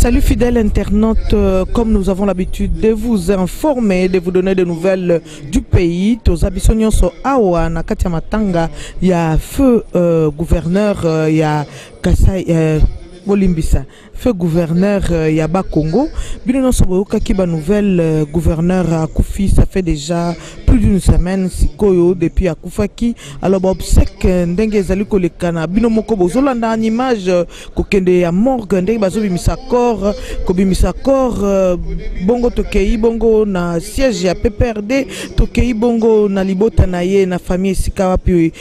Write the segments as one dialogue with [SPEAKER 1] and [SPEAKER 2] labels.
[SPEAKER 1] Salut fidèles internautes, comme nous avons l'habitude de vous informer, de vous donner des nouvelles du pays. Tozabisonyon so awa na katia matanga ya feu gouverneur ya Kasai Bolimbisa. Feu gouverneur Yaba Congo. Bino Soboyoka Kiba nouvelle gouverneur Akoufi, ça fait déjà plus d'une semaine sikoyo depuis Akoufaki. Alors obsèque ndenge zali kolekana bino moko bozolanda en image kokende ya morgue ndenge bazo bimisa corps ko bimisa corps bongo tokei bongo na siège ya PPRD tokei bongo na libota na ye na famille sika wapi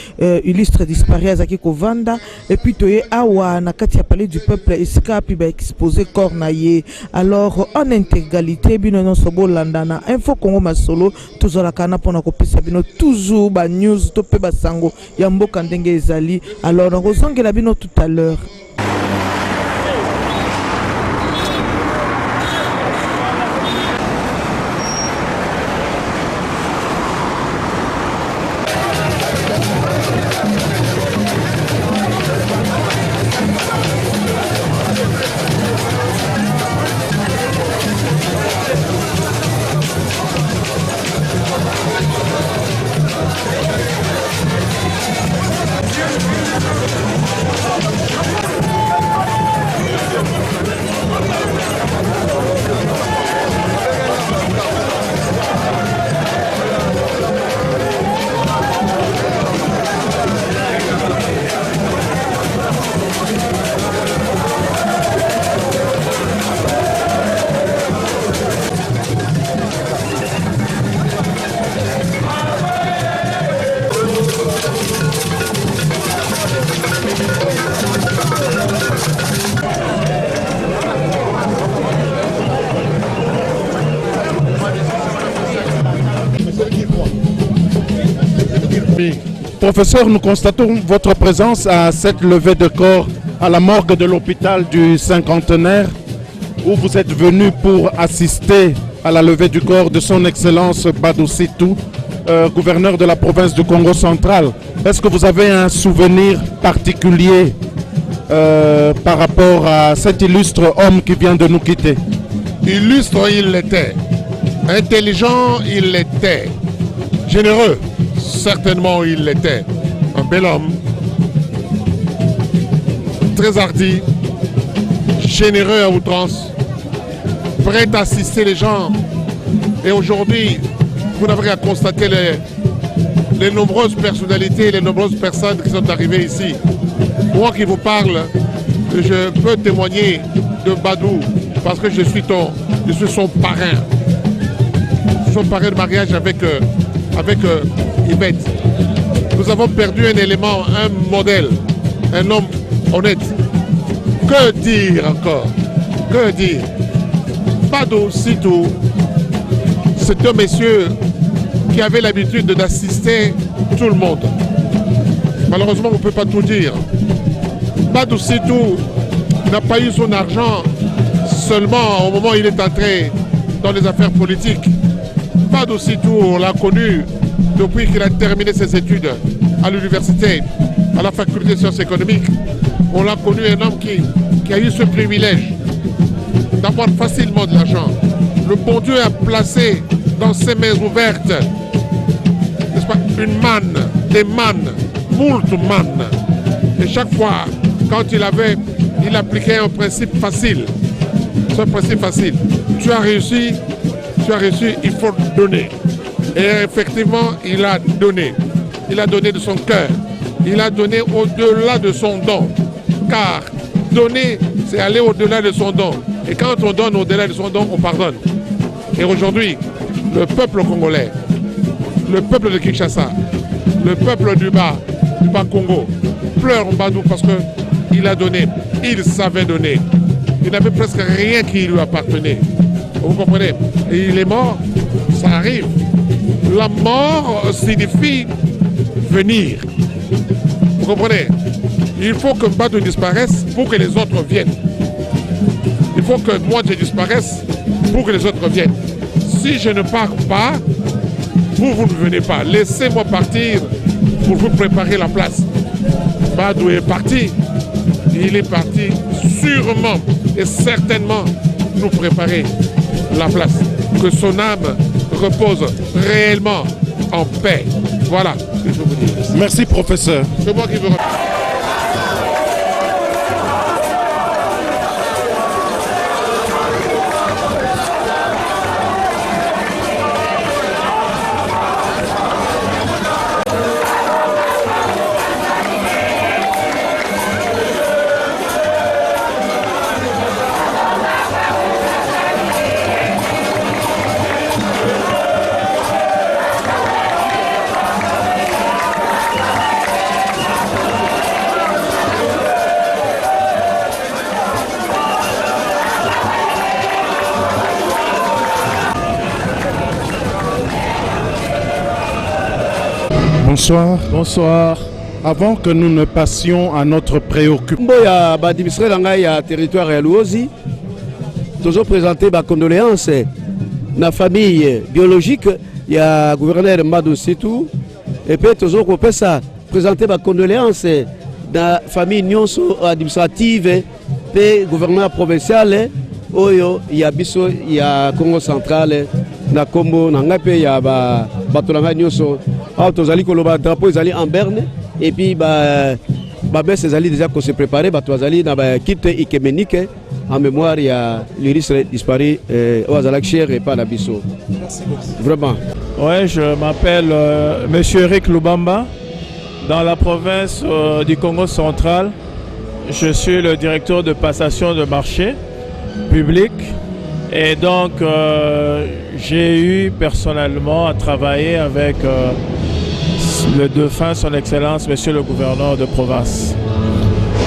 [SPEAKER 1] illustre disparu azaki kovanda et puis toye awa na kati ya palais du peuple esika wapi exposé corps na ye. Alors en intégralité bino non sobo landana info Congo masolo tozola kana pona ko pesa bino toujours ba news to pe ba sango ya mboka ndenge ezali. Alors ngozongela bino tout à l'heure.
[SPEAKER 2] Professeur, nous constatons votre présence à cette levée de corps à la morgue de l'hôpital du Cinquantenaire où vous êtes venu pour assister à la levée du corps de son Excellence Badou Sitou, gouverneur de la province du Congo central. Est-ce que vous avez un souvenir particulier par rapport à cet illustre homme qui vient de nous quitter?
[SPEAKER 3] Illustre, il l'était. Intelligent, il l'était. Généreux, certainement il l'était. Un bel homme, très hardi, généreux à outrance, prêt à assister les gens. Et aujourd'hui, vous n'avez qu'à constater les nombreuses personnalités, les nombreuses personnes qui sont arrivées ici. Moi qui vous parle, je peux témoigner de Badou parce que je suis son parrain. Son parrain de mariage avec Yvette. Nous avons perdu un élément, un modèle, un homme honnête. Que dire encore? Que dire? Badou Sitou, c'est un monsieur qui avait l'habitude d'assister tout le monde. Malheureusement, on ne peut pas tout dire. Badou Sitou n'a pas eu son argent seulement au moment où il est entré dans les affaires politiques. Badou Sitou, on l'a connu depuis qu'il a terminé ses études à l'université, à la faculté de sciences économiques. On l'a connu un homme qui a eu ce privilège d'avoir facilement de l'argent. Le bon Dieu a placé dans ses mains ouvertes, n'est-ce pas, une manne, des mannes, moult mannes. Et chaque fois, quand il appliquait un principe facile. C'est un principe facile. Tu as réussi, il faut donner. Et effectivement, il a donné. Il a donné de son cœur. Il a donné au-delà de son don. Car donner, c'est aller au-delà de son don. Et quand on donne au-delà de son don, on pardonne. Et aujourd'hui, le peuple congolais, le peuple de Kinshasa, le peuple du bas Congo, pleure en Badou parce qu'il a donné. Il savait donner. Il n'avait presque rien qui lui appartenait. Vous comprenez? Et il est mort, ça arrive. La mort signifie venir. Vous comprenez? Il faut que Badou disparaisse pour que les autres viennent. Il faut que moi je disparaisse pour que les autres viennent. Si je ne pars pas, vous ne venez pas. Laissez-moi partir pour vous préparer la place. Badou est parti. Il est parti sûrement et certainement nous préparer la place. Que son âme repose réellement en paix. Voilà ce que je vous dis.
[SPEAKER 2] Merci, professeur.
[SPEAKER 3] C'est moi qui vous remercie.
[SPEAKER 2] Bonsoir.
[SPEAKER 4] Bonsoir.
[SPEAKER 2] Avant que nous ne passions à notre préoccupation,
[SPEAKER 4] Il y a un territoire à Luozi. Toujours présenté ma condoléance la famille biologique. Il y a le gouverneur Madou Sitou. Et puis toujours présenter ma condoléance la famille administrative et le gouverneur provincial. Il y a Bisso, il y a Congo central. Na Combo, na Ngapé, il y a Batolanga Nyoso. Tozali koloba drapeau ezali en berne et puis bes ezali déjà qu'on se préparer batozali na kit ikemenike en mémoire il y a l'iris disparu au Azalak Cher et pas la Bisso. Merci beaucoup. Vraiment.
[SPEAKER 5] Ouais, je m'appelle Monsieur Eric Lubamba dans la province du Congo central. Je suis le directeur de passation de marché public. Et donc, j'ai eu personnellement à travailler avec le défunt, son Excellence, Monsieur le gouverneur de province.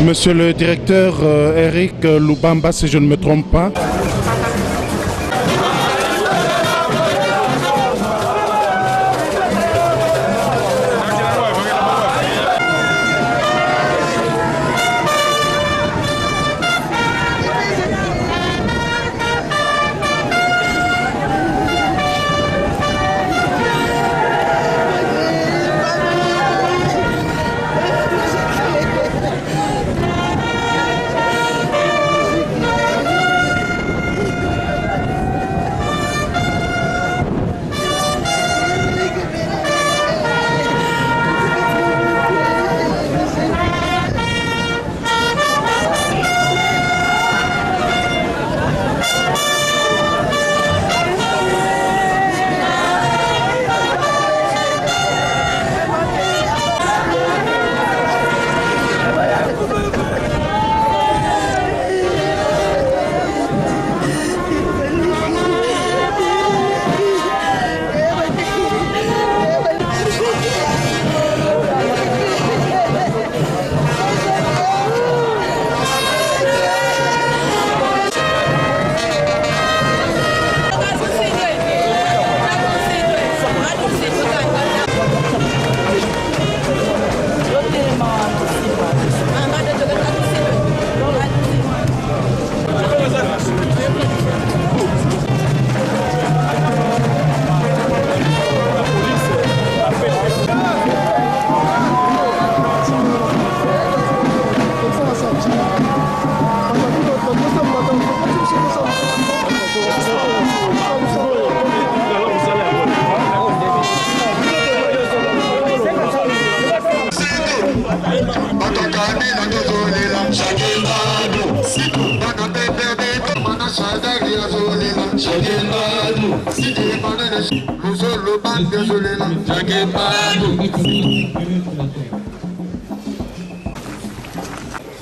[SPEAKER 2] Monsieur le directeur Eric Lubamba, si je ne me trompe pas.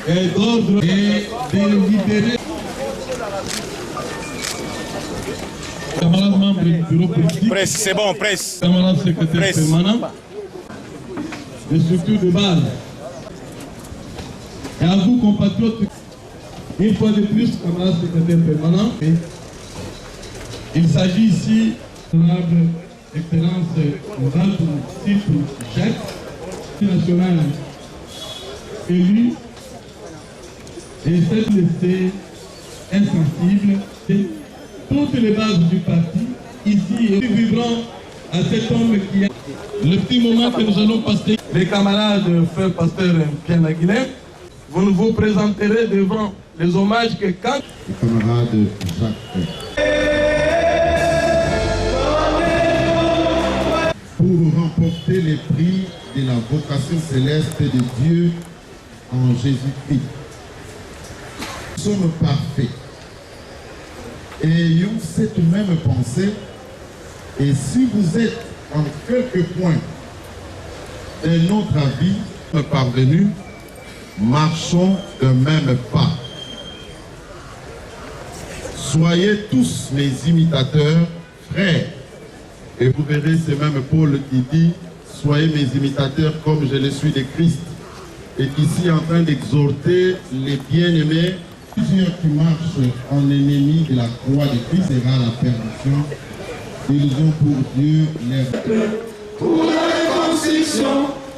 [SPEAKER 6] Et d'ordre et délibéré. Camarades membres du bureau politique.
[SPEAKER 7] Presse, c'est bon, presse.
[SPEAKER 6] Camarades secrétaires permanents. Les structures de base. Et à vous, compatriotes, une fois de plus, camarades secrétaires permanents. Il s'agit ici de l'honorable Excellence Madou Sitou Jacques, national élu, et cette liste insensible de toutes les bases du parti ici et vibrant à cet homme qui a le petit moment que nous allons passer. Les camarades, frère pasteur Pierre Aguilin, vous nous présenterez devant les hommages que quand...
[SPEAKER 7] Camarade Jacques. Pour remporter les prix de la vocation céleste de Dieu en Jésus-Christ. Nous sommes parfaits. Et ayons cette même pensée. Et si vous êtes en quelques points de notre avis parvenu, marchons de même pas. Soyez tous mes imitateurs, frères. Et vous verrez, c'est même Paul qui dit, soyez mes imitateurs comme je le suis de Christ. Et ici en train d'exhorter les bien-aimés, plusieurs qui marchent en ennemi de la croix de Christ sera la perdition. Ils ont pour Dieu l'air.
[SPEAKER 8] Pour la réconciliation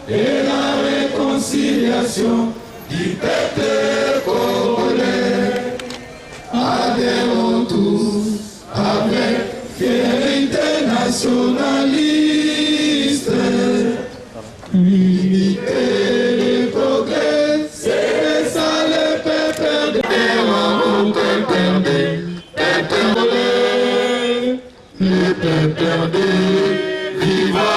[SPEAKER 8] et la réconciliation du peuple congolais. Adhérons tous avec fierté nationaliste. L'unité et le progrès, c'est ça le peuple de le peuple perdu. Viva,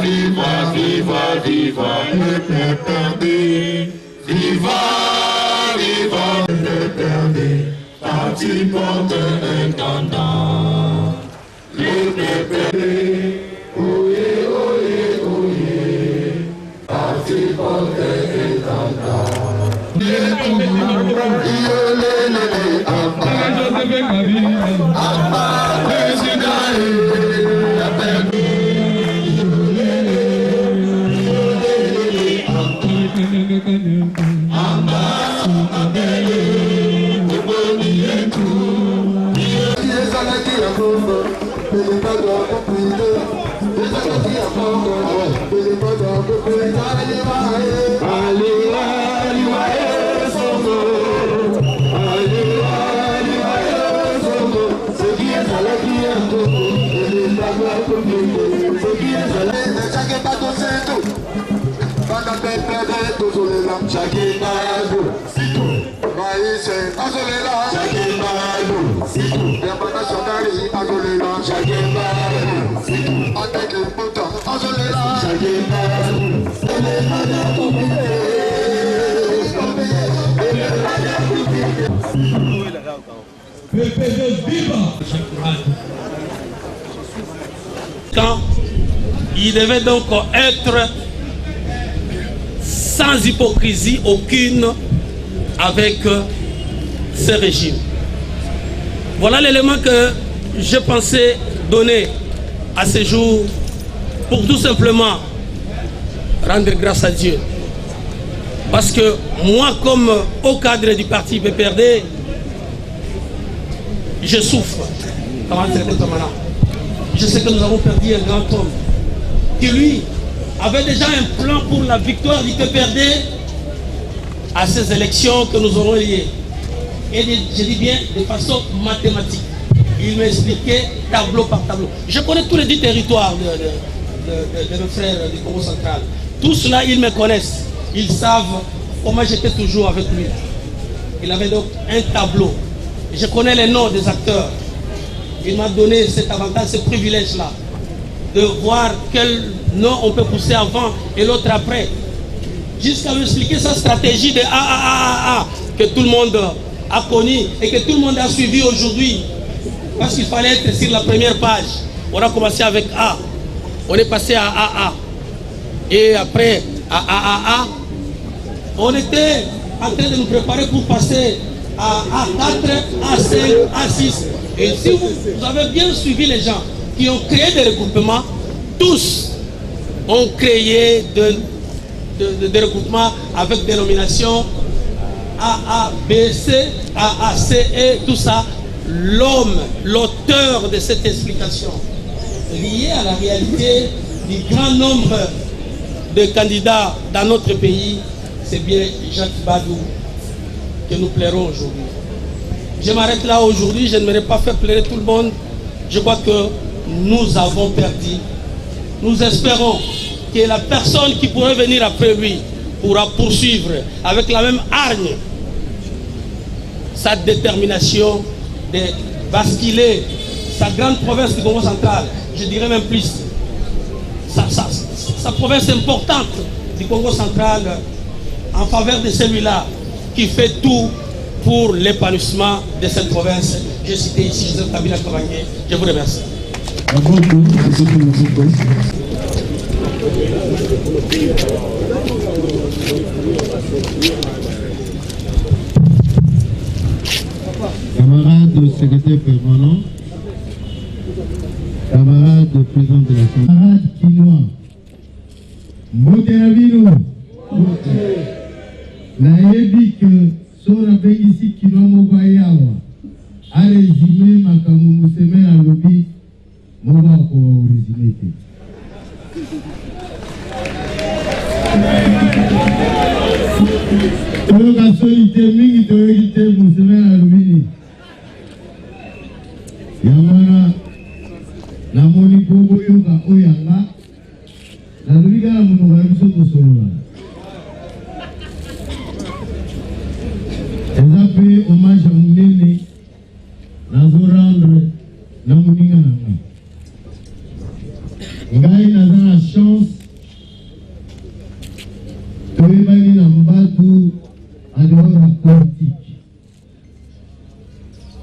[SPEAKER 8] viva, viva, viva, le peuple perdu. Viva, viva, le peuple perdu. Parti porte intendant. Le peuple perdu. Oyez, oyez, oyez. Parti porte intendant.
[SPEAKER 9] Il devait donc être sans hypocrisie aucune avec ce régime. Voilà l'élément que je pensais donner à ce jour pour tout simplement rendre grâce à Dieu. Parce que moi, comme haut cadre du parti PPRD, je souffre. Je sais que nous avons perdu un grand homme qui, lui, avait déjà un plan pour la victoire du PPRD à ces élections que nous aurons liées. Et je dis bien de façon mathématique. Il m'expliquait tableau par tableau. Je connais tous les 10 territoires de mes frères du Congo central. Tous cela, ils me connaissent. Ils savent comment j'étais toujours avec lui. Il avait donc un tableau. Je connais les noms des acteurs. Il m'a donné cet avantage, ce privilège-là, de voir quel nom on peut pousser avant et l'autre après. Jusqu'à m'expliquer sa stratégie de AAAA que tout le monde a connu et que tout le monde a suivi aujourd'hui. Parce qu'il fallait être sur la première page. On a commencé avec A. On est passé à AA. Et après, à AAA, on était en train de nous préparer pour passer à A4, A5, A6. Et si vous avez bien suivi les gens qui ont créé des regroupements, tous ont créé des regroupements avec dénomination AA, BC, AAC et tout ça. L'homme, l'auteur de cette explication, lié à la réalité du grand nombre de candidats dans notre pays, c'est bien Jacques Badou que nous plairons aujourd'hui. Je m'arrête là aujourd'hui, je n'aimerais pas faire pleurer tout le monde. Je crois que nous avons perdu. Nous espérons que la personne qui pourrait venir après lui pourra poursuivre avec la même hargne sa détermination de basculer sa grande province du Congo central, je dirais même plus, sa province importante du Congo central en faveur de celui-là qui fait tout pour l'épanouissement de cette province. J'ai cité ici Joseph Kabila Kabange. Je vous remercie.
[SPEAKER 6] Camarades secrétaire permanent, camarades président de l'Assemblée, camarades Kinois, Motenavino, nayebi que sora ici Kinois Mobayawa, a résumé ma semaine à lobby, Moba pour résumer. Toyoka solité mingi toyoka museme na lubini yamana na moni bobo yoka oyanga na lubika na mono ba biso to solola ezape hommage à munene nazo rendre na moninga na ngai naza na chance toyebani na mbadu adehors la politique.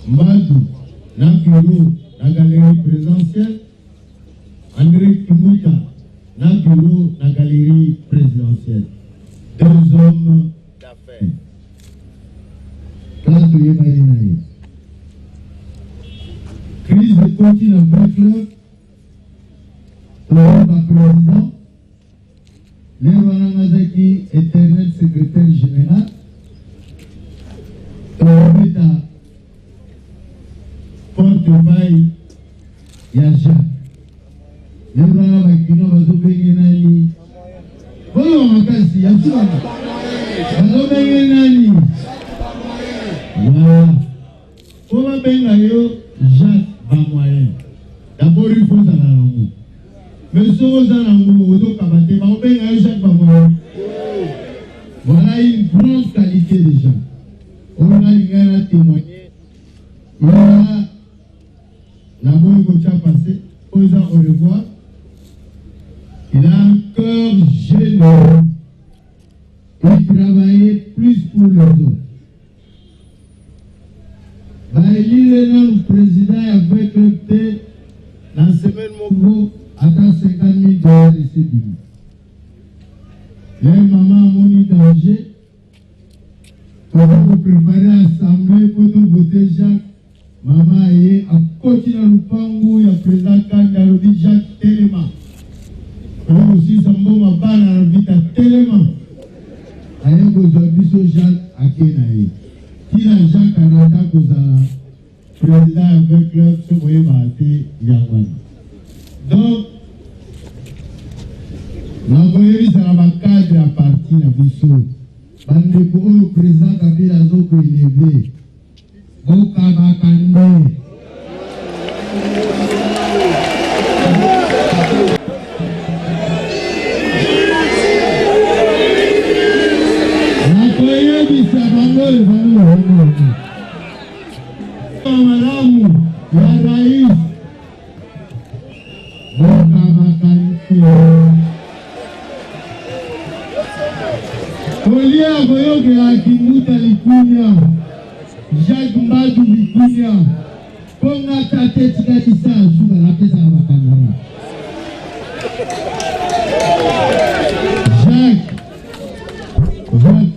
[SPEAKER 6] Mbadu, na bureau, la galerie présidentielle. André Kimuta, na bureau, la galerie présidentielle. Deux hommes d'affaires. Place de Yébaïnaï. Crise de continent Brooklyn. Pour le président. Léo Anamazaki, éternel secrétaire général. Toyota porte-bail Yaja. Léo Anamazakino bazobenge nani. Oyo makasi yasua. Bazobenge nani. Voilà. Comment benga yo Jacques Bamoyen. D'abord il faut ça dans l'amour. Mais ce qu'on a dans l'amour, voilà une grande qualité des gens. On a une témoigné. Voilà la bonne qui a passé. Au revoir. Il a un cœur généreux. Il travaillait plus pour les autres. Il est le président avec le thé dans la semaine Mogo. Attends 50 000 dollars de CDI. Les mamans ont mis danger pour vous préparer l'assemblée pour nous voter Jacques. Maman est à côté de l'Upangu, il y a président Kandalobi Jacques Téléma. Et aussi Sambo Mabana a vite à Téléma. Aïe Gozabiso Jacques Akenaï. Qui a Jacques Anata Kozala, président avec l'autre, ce moyen Mahate Yangwana. Donc, la voyerie ça va cadre à partir de Bissau. Bande pour le président Kabila Zoko élevé. Okabakande. La voyerie ça va le Madame, la raïs. Olia Boyoke la Kimuta Likunya, Jacques Mbadu Likunya, Ponga Tate Tikatisa, Suga la Pesa Bakangama. Jacques, votre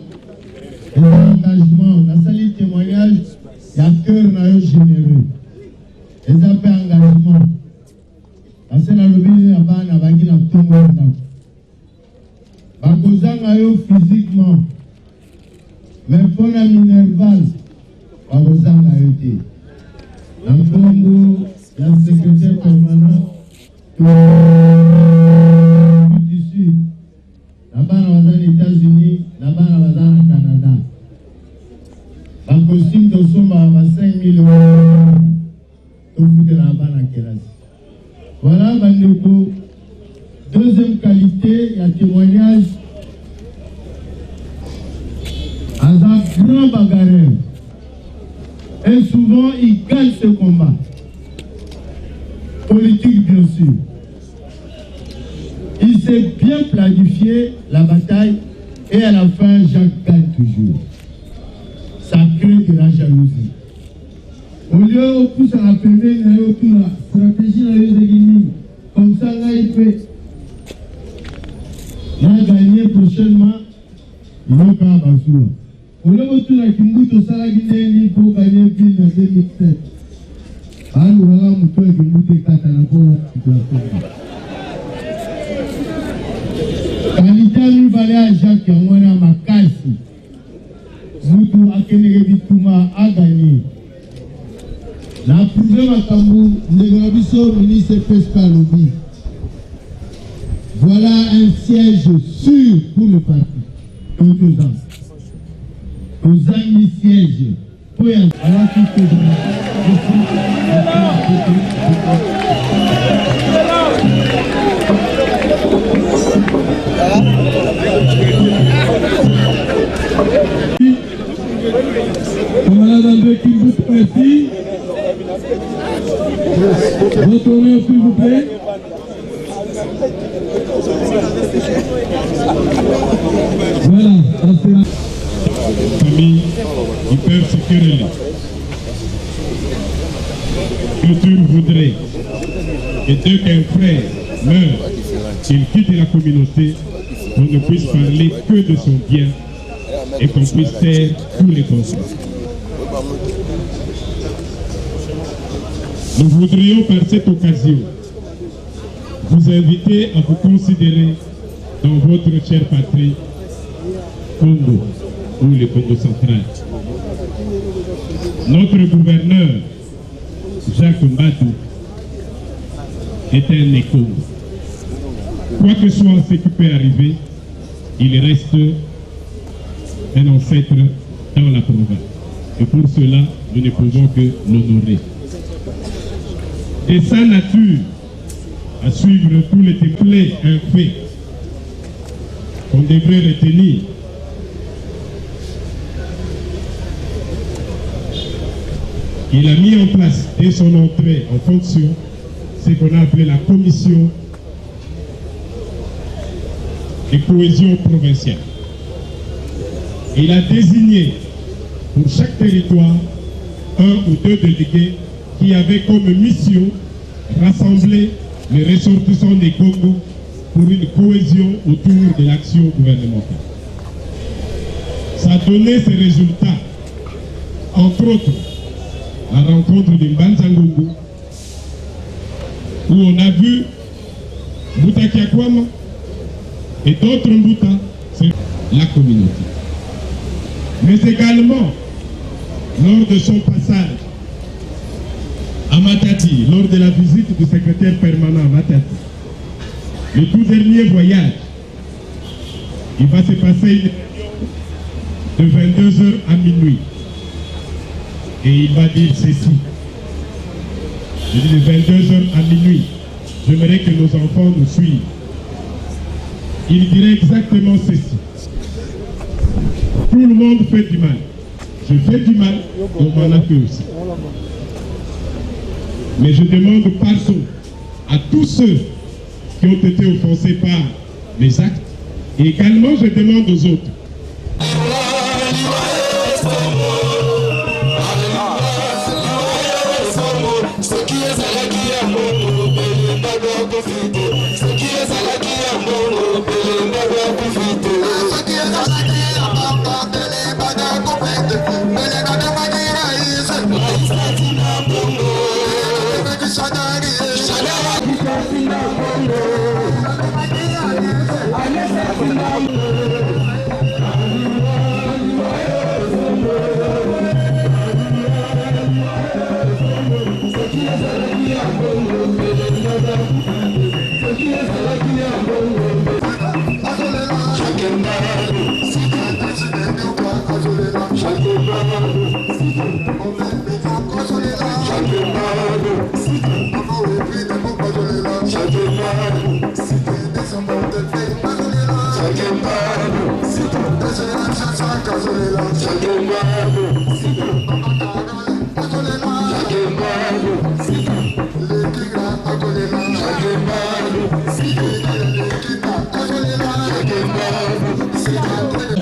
[SPEAKER 6] engagement, la salle témoignage, il y a cœur généreux. Les appels engagement. Parce que la lobby n'a pas tout le monde. Bakozanga yo physiquement, mais pour la minerval, bakozanga yo te. Dans Congo, il y a un secrétaire permanent du Sud. Là-bas, on va aux États-Unis, là-bas, on va au Canada. Un costume de somme à 5 000 €. Tout le là-bas, dans Kérasi. Voilà, Bandeko. Deuxième qualité, il y a témoignage. À un grand bagarreur. Et souvent, il gagne ce combat. Politique, bien sûr. Il s'est bien planifié la bataille et à la fin, Jacques gagne toujours. Ça crée de la jalousie. Au lieu de pousser à la PV, la stratégie de Guinée. Comme ça, là, il peut. Il a gagné prochainement. Il va pas Bassoua. Au lieu de tout la Kimbuto Salagine pour gagner ville en 2007. Alors, voilà, mon tour Kimbuto Katanapona. Qualité nous valait à Jacques Yamwana Makasi. Moutou Akenere Bituma a gagné. La prouvé Makambu, Negrabiso, ministre Pesca Lobby. Voilà un siège sûr pour le parti. Aux amis sièges. Pour y aller à la suite Madame Kimbout, merci. Votre honneur, s'il vous plaît. Voilà,
[SPEAKER 10] famille, ils peuvent se quereller. Culture voudrait que dès qu'un frère meurt, qu'il quitte la communauté, qu'on ne puisse parler que de son bien et qu'on puisse taire tous les conflits. Nous voudrions par cette occasion vous inviter à vous considérer dans votre chère patrie, Congo, ou le Congo central. Notre gouverneur, Jacques Mbadou, est un né-Congo. Quoi que soit ce qui peut arriver, il reste un ancêtre dans la province. Et pour cela, nous ne pouvons que l'honorer. Et sa nature, à suivre tous les templés, un fait qu'on devrait retenir. Il a mis en place, dès son entrée en fonction, ce qu'on a appelé la commission de cohésion provinciale. Il a désigné pour chaque territoire un ou deux délégués qui avaient comme mission rassembler les ressortissants des Congo pour une cohésion autour de l'action gouvernementale. Ça a donné ces résultats, entre autres, la rencontre de Mbanzangungu, où on a vu Mbuta Kiakwama et d'autres Mbuta, c'est la communauté. Mais également, lors de son passage à Matadi, lors de la visite du secrétaire permanent à Matadi, le tout dernier voyage, il va se passer de 22h à minuit. Et il va dire ceci. Je dis de 22h à minuit, j'aimerais que nos enfants nous suivent. Il dirait exactement ceci. Tout le monde fait du mal. Je fais du mal, on m'en a fait aussi. Mais je demande pardon à tous ceux qui ont été offensés par mes actes. Et également, je demande aux autres.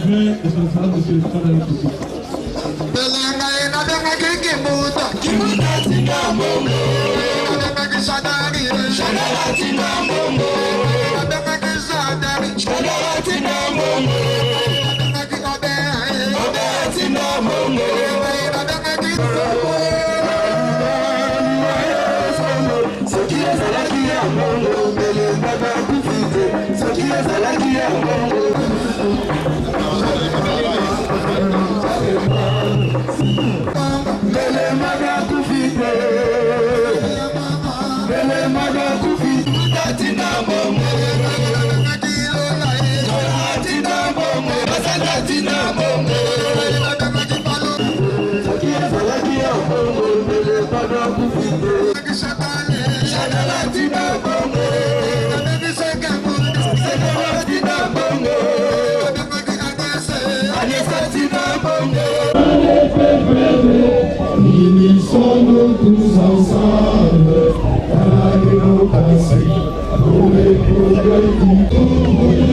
[SPEAKER 6] adjoint de son excellence, monsieur le président de la République.
[SPEAKER 8] Unissons-nous tous ensemble à la démocratie, pour les progrès du Congolais.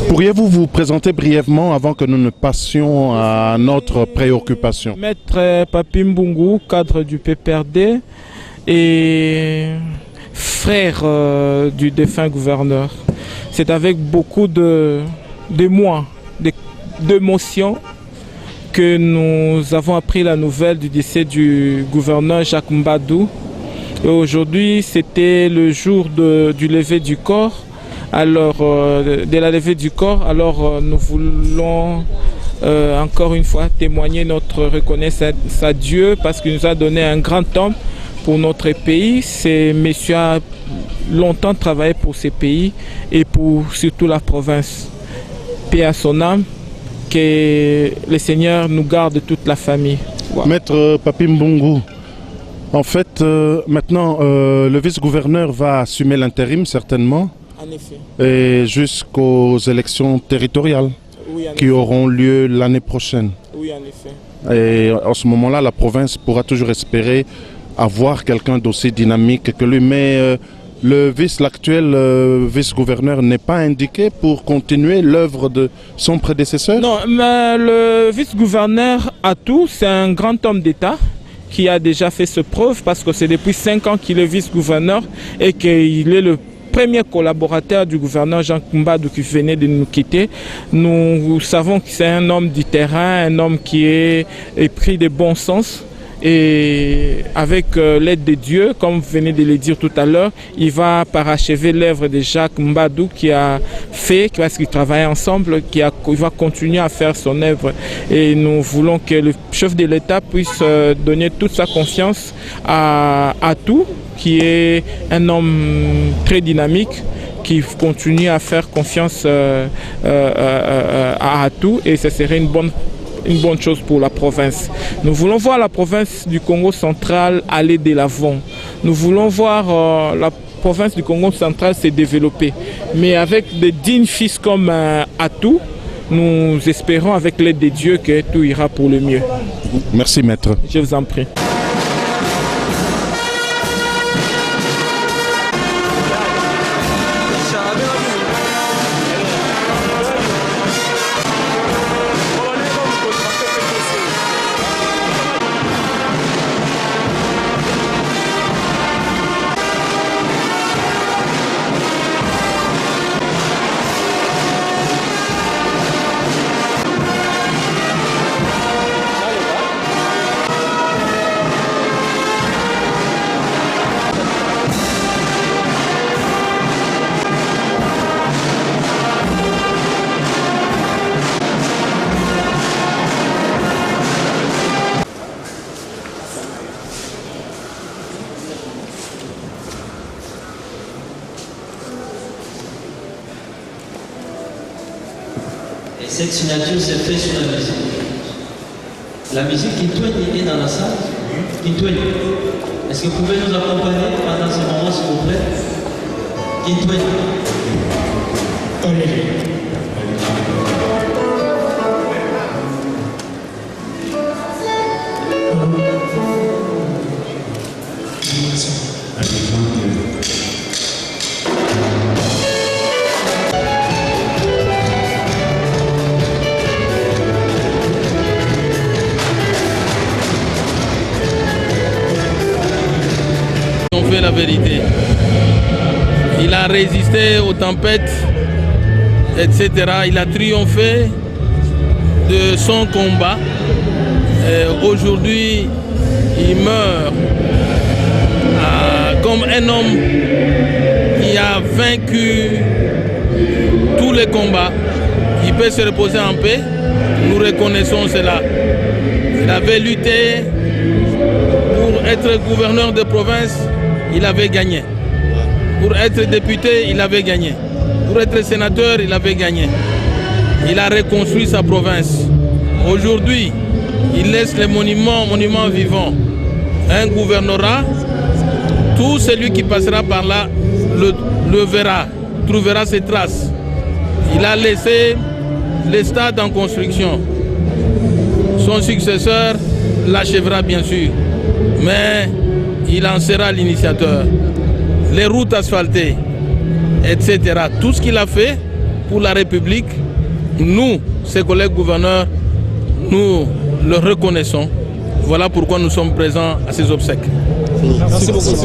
[SPEAKER 2] Pourriez-vous vous présenter brièvement avant que nous ne passions à notre préoccupation?
[SPEAKER 5] Maître Papi Mbungu, cadre du PPRD et frère du défunt gouverneur. C'est avec beaucoup d'émotion que nous avons appris la nouvelle du décès du gouverneur Jacques Mbadou. Et aujourd'hui, c'était le jour du lever du corps. Alors, de la levée du corps, alors nous voulons encore une fois témoigner notre reconnaissance à Dieu parce qu'il nous a donné un grand homme pour notre pays. Ce monsieur a longtemps travaillé pour ce pays et pour surtout la province. Paix à son âme, que le Seigneur nous garde toute la famille. Wow.
[SPEAKER 2] Maître Papi Mbungu, en fait, maintenant, le vice-gouverneur va assumer l'intérim certainement.
[SPEAKER 5] En effet.
[SPEAKER 2] Et jusqu'aux élections territoriales qui auront lieu l'année prochaine.
[SPEAKER 5] Oui, en effet.
[SPEAKER 2] Et en ce moment-là, la province pourra toujours espérer avoir quelqu'un d'aussi dynamique que lui. Mais l'actuel vice-gouverneur n'est pas indiqué pour continuer l'œuvre de son prédécesseur?
[SPEAKER 5] Non, mais le vice-gouverneur Atou, c'est un grand homme d'État qui a déjà fait ses preuves parce que c'est depuis 5 ans qu'il est vice-gouverneur et qu'il est le premier collaborateur du gouverneur Jean Mbadou qui venait de nous quitter. Nous savons que c'est un homme du terrain, un homme qui est épris de bon sens. Et avec l'aide de Dieu, comme vous venez de le dire tout à l'heure, il va parachever l'œuvre de Jacques Mbadou qui a fait, parce qu'ils travaillaient ensemble, il va continuer à faire son œuvre. Et nous voulons que le chef de l'État puisse donner toute sa confiance à Atou, qui est un homme très dynamique, qui continue à faire confiance à Atou, et ce serait une bonne chose pour la province. Nous voulons voir la province du Congo central aller de l'avant. Nous voulons voir la province du Congo central se développer. Mais avec des dignes fils comme Atou, nous espérons avec l'aide de Dieu que tout ira pour le mieux.
[SPEAKER 2] Merci maître.
[SPEAKER 5] Je vous en prie.
[SPEAKER 9] Cette signature s'est faite sur la musique. La musique qui est dans la salle. Kintoine. Est-ce que vous pouvez nous accompagner pendant ce moment, s'il vous plaît? Kintoine.
[SPEAKER 11] la vérité. Il a résisté aux tempêtes, etc. Il a triomphé de son combat. Aujourd'hui, il meurt comme un homme qui a vaincu tous les combats. Il peut se reposer en paix. Nous reconnaissons cela. Il avait lutté pour être gouverneur de province, il avait gagné. Pour être député, il avait gagné. Pour être sénateur, il avait gagné. Il a reconstruit sa province. Aujourd'hui, il laisse les monuments vivants. Un gouvernorat, tout celui qui passera par là le verra, trouvera ses traces. Il a laissé les stades en construction. Son successeur l'achèvera bien sûr, mais il en sera l'initiateur. Les routes asphaltées, etc. Tout ce qu'il a fait pour la République, nous, ses collègues gouverneurs, nous le reconnaissons. Voilà pourquoi nous sommes présents à ces obsèques.
[SPEAKER 12] Merci beaucoup.